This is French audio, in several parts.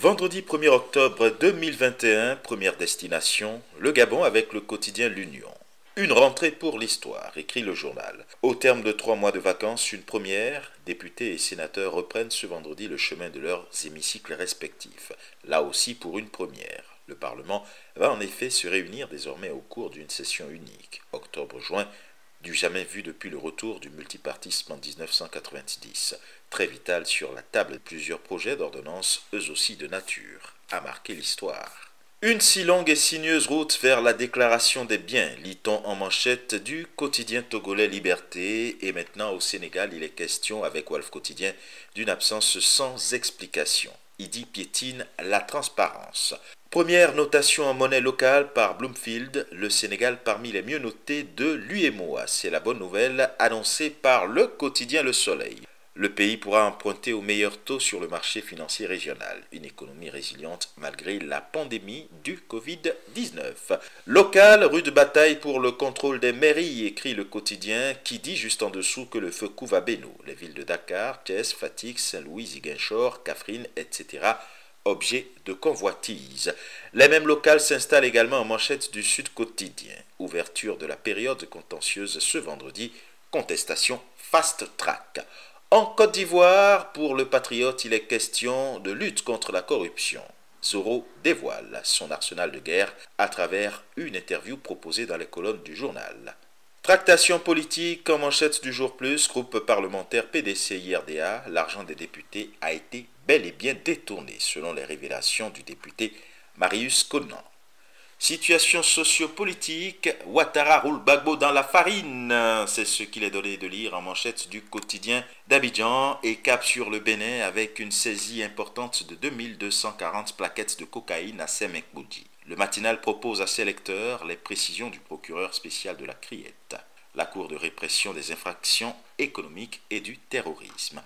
Vendredi 1er octobre 2021, première destination, le Gabon avec le quotidien L'Union. Une rentrée pour l'histoire, écrit le journal. Au terme de 3 mois de vacances, une première, députés et sénateurs reprennent ce vendredi le chemin de leurs hémicycles respectifs. Là aussi pour une première. Le Parlement va en effet se réunir désormais au cours d'une session unique, octobre-juin, du jamais vu depuis le retour du multipartisme en 1990. Très vital sur la table, plusieurs projets d'ordonnance, eux aussi de nature à marquer l'histoire. Une si longue et sinueuse route vers la déclaration des biens, lit-on en manchette du quotidien togolais Liberté, et maintenant au Sénégal il est question avec Walf Quotidien d'une absence sans explication. Idi piétine la transparence. Première notation en monnaie locale par Bloomfield, le Sénégal parmi les mieux notés de l'UEMOA. C'est la bonne nouvelle annoncée par le quotidien Le Soleil. Le pays pourra emprunter au meilleur taux sur le marché financier régional. Une économie résiliente malgré la pandémie du Covid-19. Local, rude bataille pour le contrôle des mairies, écrit le quotidien qui dit juste en dessous que le feu couve à Bénou. Les villes de Dakar, Thiès, Fatick, Saint-Louis, Ziguinchor, Kaffrine, etc. Objet de convoitise. Les mêmes locales s'installent également en manchette du Sud Quotidien. Ouverture de la période contentieuse ce vendredi. Contestation fast track. En Côte d'Ivoire, pour le Patriote, il est question de lutte contre la corruption. Zoro dévoile son arsenal de guerre à travers une interview proposée dans les colonnes du journal. Tractation politique en manchette du jour plus, groupe parlementaire PDC-IRDA, l'argent des députés a été bel et bien détourné, selon les révélations du député Marius Conan. Situation sociopolitique, Ouattara roule Gbagbo dans la farine, c'est ce qu'il est donné de lire en manchette du quotidien d'Abidjan et cap sur le Bénin avec une saisie importante de 2240 plaquettes de cocaïne à Semek-Boudi. Le matinal propose à ses lecteurs les précisions du procureur spécial de la Criette, la Cour de répression des infractions économiques et du terrorisme.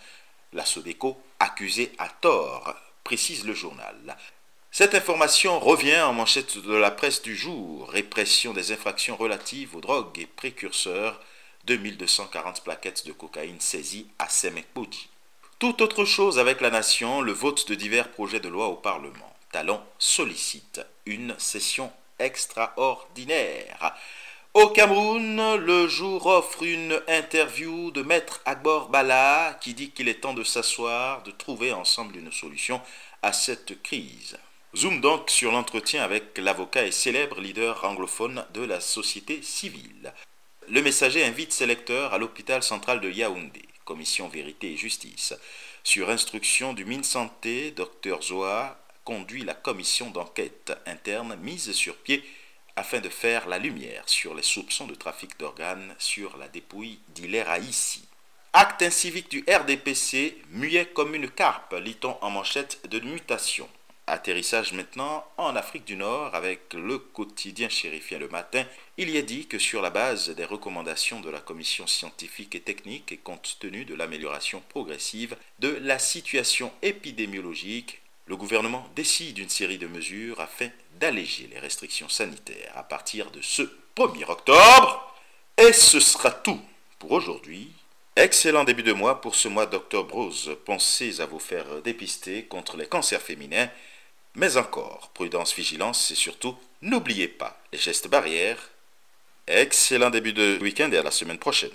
La Sodeco accusée à tort, précise le journal. Cette information revient en manchette de la presse du jour. Répression des infractions relatives aux drogues et précurseurs. 2240 plaquettes de cocaïne saisies à Semek-Boudi. Tout autre chose avec la nation, le vote de divers projets de loi au Parlement. Talon sollicite une session extraordinaire. Au Cameroun, le jour offre une interview de Maître Agbor Bala qui dit qu'il est temps de s'asseoir, de trouver ensemble une solution à cette crise. Zoom donc sur l'entretien avec l'avocat et célèbre leader anglophone de la société civile. Le Messager invite ses lecteurs à l'hôpital central de Yaoundé, commission vérité et justice. Sur instruction du MinSanté, Dr Zoa conduit la commission d'enquête interne mise sur pied afin de faire la lumière sur les soupçons de trafic d'organes sur la dépouille d'Hilaire Haïssi. Acte incivique du RDPC, muet comme une carpe, lit-on en manchette de mutation. Atterrissage maintenant en Afrique du Nord avec le quotidien chérifien Le Matin. Il y est dit que sur la base des recommandations de la commission scientifique et technique et compte tenu de l'amélioration progressive de la situation épidémiologique, le gouvernement décide une série de mesures afin d'alléger les restrictions sanitaires à partir de ce 1er octobre. Et ce sera tout pour aujourd'hui. Excellent début de mois pour ce mois d'octobre rose. Pensez à vous faire dépister contre les cancers féminins. Mais encore, prudence, vigilance et surtout, n'oubliez pas les gestes barrières. Excellent début de week-end et à la semaine prochaine.